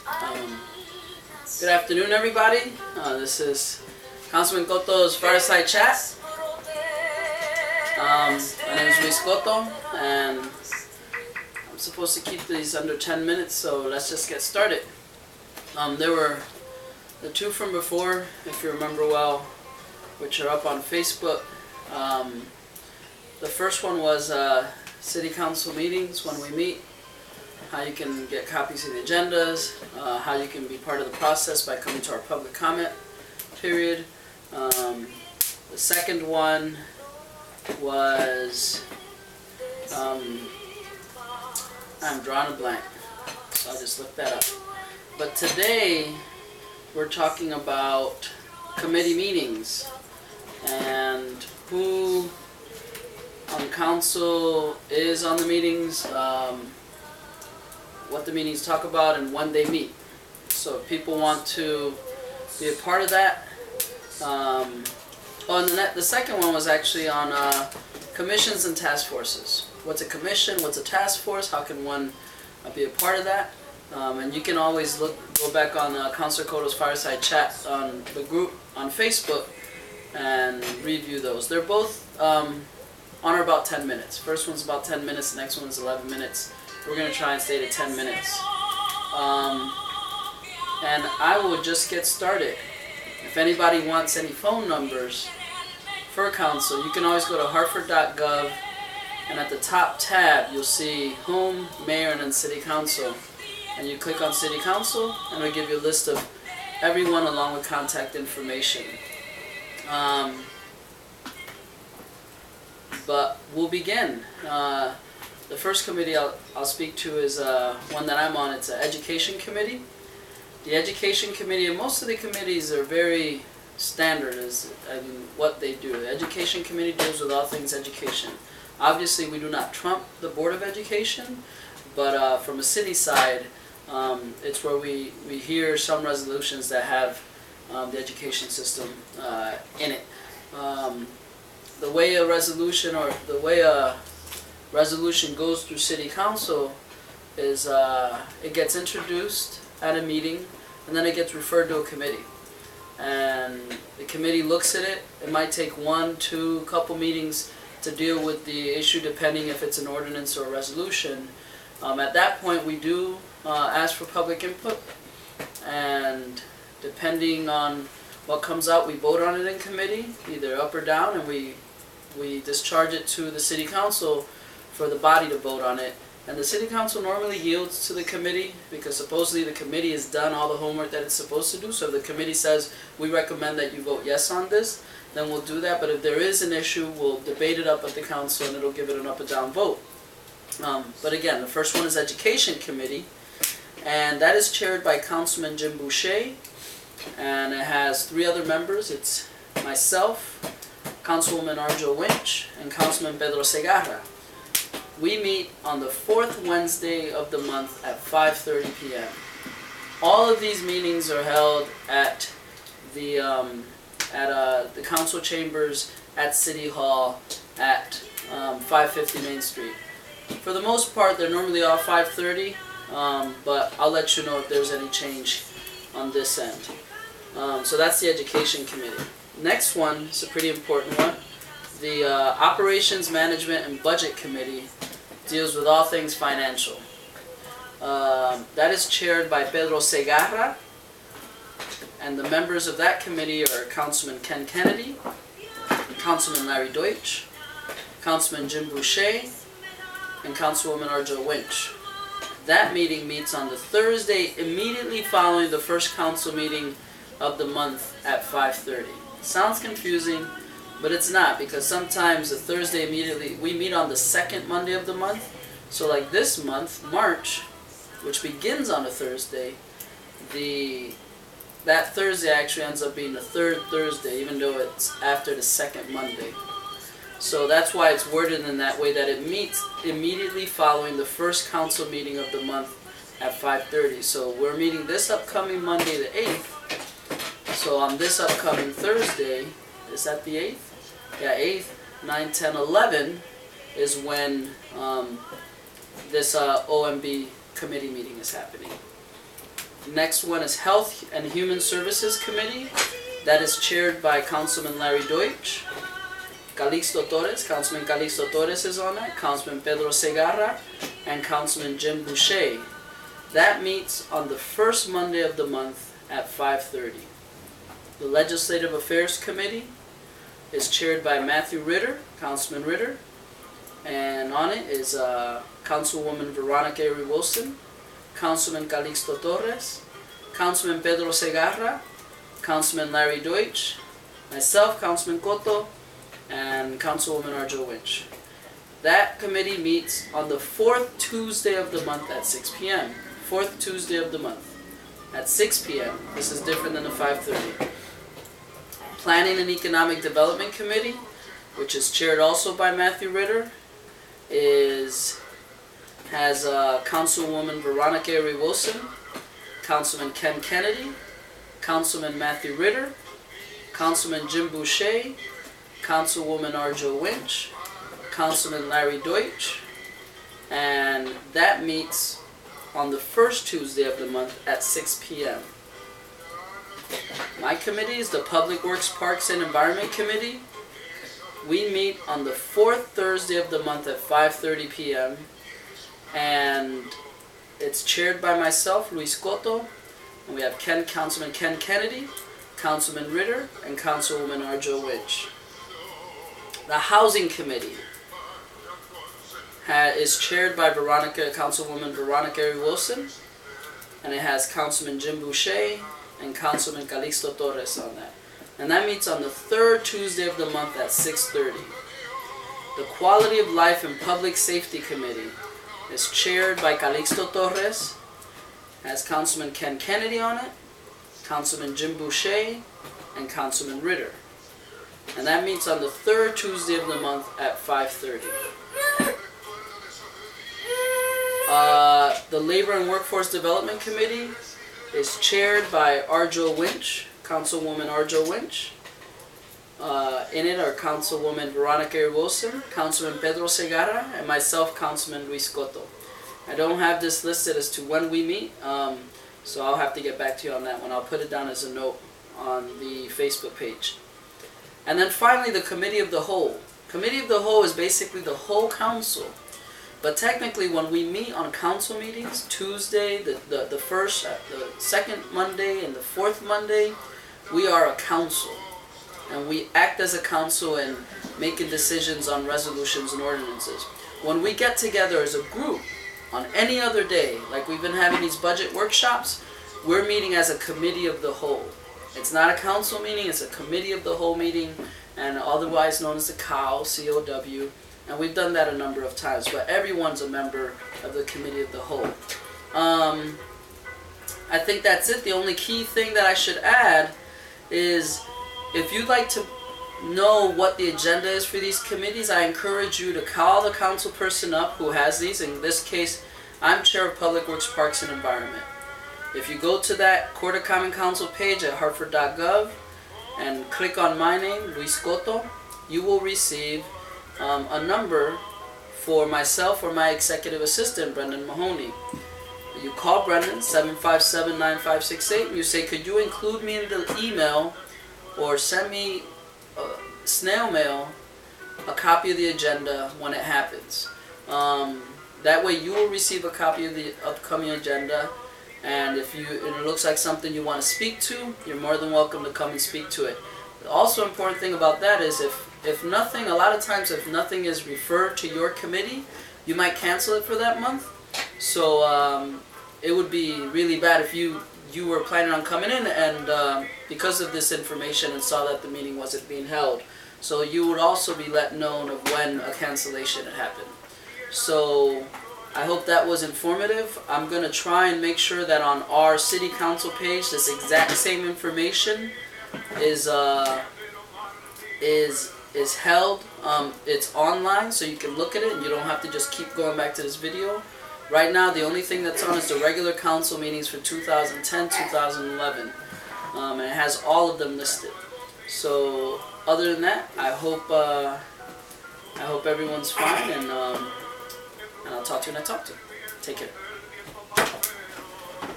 Um, Good afternoon, everybody. This is Councilman Cotto's Fireside Chat. My name is Luis Cotto, and I'm supposed to keep these under 10 minutes, so let's just get started. There were the two from before, if you remember well, which are up on Facebook. The first one was City Council meetings, when we meet, how you can get copies of the agendas, how you can be part of the process by coming to our public comment period. The second one was, I'm drawing a blank, so I'll just look that up. But today, we're talking about committee meetings and who on council is on the meetings, what the meetings talk about, and when they meet. So if people want to be a part of that. And the second one was actually on commissions and task forces. What's a commission? What's a task force? How can one be a part of that? And you can always go back on Councilor Cotto's Fireside Chat on the group on Facebook and review those. They're both on or about 10 minutes. First one's about 10 minutes, the next one's 11 minutes. We're going to try and stay to 10 minutes. And I will just get started. If anybody wants any phone numbers for council, you can always go to hartford.gov, and at the top tab you'll see Home, Mayor, and then City Council. And you click on City Council, and it'll give you a list of everyone along with contact information. But we'll begin. The first committee I'll speak to is one that I'm on. It's an education committee. The education committee, and most of the committees are very standard as what they do. The education committee deals with all things education. Obviously, we do not trump the Board of Education, but from a city side, it's where we hear some resolutions that have the education system in it. The way a resolution goes through City Council is it gets introduced at a meeting, and then it gets referred to a committee. And the committee looks at it. It might take one, two, couple meetings to deal with the issue, depending if it's an ordinance or a resolution. At that point, we do ask for public input, and depending on what comes out, we vote on it in committee, either up or down, and we discharge it to the City Council for the body to vote on it. And the City Council normally yields to the committee because supposedly the committee has done all the homework that it's supposed to do. So if the committee says, we recommend that you vote yes on this, then we'll do that. But if there is an issue, we'll debate it up at the council and it'll give it an up or down vote. But again, the first one is Education Committee, and that is chaired by Councilman Jim Boucher, and it has 3 other members. It's myself, Councilwoman Arjo Winch, and Councilman Pedro Segarra. We meet on the 4th Wednesday of the month at 5:30 p.m. All of these meetings are held at the council chambers at City Hall at 550 Main Street. For the most part, they're normally all 5:30, but I'll let you know if there's any change on this end. So that's the Education Committee. Next one is a pretty important one. The Operations, Management, and Budget Committee deals with all things financial. That is chaired by Pedro Segarra, and the members of that committee are Councilman Ken Kennedy, Councilman Larry Deutsch, Councilman Jim Boucher, and Councilwoman Arjo Winch. That meeting meets on the Thursday immediately following the first council meeting of the month at 5:30. Sounds confusing, but it's not, because sometimes the Thursday immediately, we meet on the second Monday of the month. So like this month, March, which begins on a Thursday, that Thursday actually ends up being the 3rd Thursday, even though it's after the second Monday. So that's why it's worded in that way, that it meets immediately following the first council meeting of the month at 5:30. So we're meeting this upcoming Monday the 8th. So on this upcoming Thursday, is that the 8th? Yeah, 8th, 9, 10, 11 is when this OMB committee meeting is happening. Next one is Health and Human Services Committee. That is chaired by Councilman Larry Deutsch. Calixto Torres, Councilman Calixto Torres is on that. Councilman Pedro Segarra and Councilman Jim Boucher. That meets on the first Monday of the month at 5:30. The Legislative Affairs Committee is chaired by Matthew Ritter, Councilman Ritter, and on it is Councilwoman Veronica Erie Wilson, Councilman Calixto Torres, Councilman Pedro Segarra, Councilman Larry Deutsch, myself, Councilman Cotto, and Councilwoman Arjo Winch. That committee meets on the fourth Tuesday of the month at 6 p.m. Fourth Tuesday of the month at 6 p.m. This is different than the 5:30. Planning and Economic Development Committee, which is chaired also by Matthew Ritter, has Councilwoman Veronica Erie Wilson, Councilman Ken Kennedy, Councilman Matthew Ritter, Councilman Jim Boucher, Councilwoman Arjo Winch, Councilman Larry Deutsch, and that meets on the first Tuesday of the month at 6 p.m. My committee is the Public Works, Parks, and Environment Committee. We meet on the fourth Thursday of the month at 5:30 p.m. and it's chaired by myself, Luis Cotto, and we have Councilman Ken Kennedy, Councilman Ritter, and Councilwoman Arjo Winch. The Housing Committee is chaired by Councilwoman Veronica Erie Wilson, and it has Councilman Jim Boucher and Councilman Calixto Torres on that. And that meets on the third Tuesday of the month at 6:30. The Quality of Life and Public Safety Committee is chaired by Calixto Torres, has Councilman Ken Kennedy on it, Councilman Jim Boucher, and Councilman Ritter. And that meets on the third Tuesday of the month at 5:30. The Labor and Workforce Development Committee is chaired by Arjo Winch, Councilwoman Arjo Winch. In it are Councilwoman Veronica Erie Wilson, Councilman Pedro Segarra, and myself, Councilman Luis Cotto. I don't have this listed as to when we meet, so I'll have to get back to you on that one. I'll put it down as a note on the Facebook page. And then finally, the Committee of the Whole. Committee of the Whole is basically the whole council. But technically, when we meet on council meetings, Tuesday, the first, the second Monday, and the fourth Monday, we are a council. And we act as a council and making decisions on resolutions and ordinances. When we get together as a group on any other day, like we've been having these budget workshops, we're meeting as a Committee of the Whole. It's not a council meeting, it's a Committee of the Whole meeting, and otherwise known as the COW, C-O-W. And we've done that a number of times, but everyone's a member of the Committee of the Whole. I think that's it. The only key thing that I should add is, if you'd like to know what the agenda is for these committees, I encourage you to call the council person up who has these. In this case, I'm Chair of Public Works, Parks, and Environment. If you go to that Court of Common Council page at hartford.gov and click on my name, Luis Cotto, you will receive a number for myself or my executive assistant, Brendan Mahoney. You call Brendan, 757-9568, and you say, could you include me in the email or send me snail mail a copy of the agenda when it happens. That way you will receive a copy of the upcoming agenda, and if it looks like something you want to speak to, you're more than welcome to come and speak to it. The also important thing about that is if nothing, a lot of times if nothing is referred to your committee, you might cancel it for that month. So it would be really bad if you were planning on coming in and because of this information and saw that the meeting wasn't being held. So you would also be let known of when a cancellation had happened. So I hope that was informative. I'm going to try and make sure that on our city council page this exact same information is held. It's online, so you can look at it and you don't have to just keep going back to this video. Right now the only thing that's on is the regular council meetings for 2010, 2011. And it has all of them listed. So other than that, I hope everyone's fine, and I'll talk to you when I talk to you. Take care.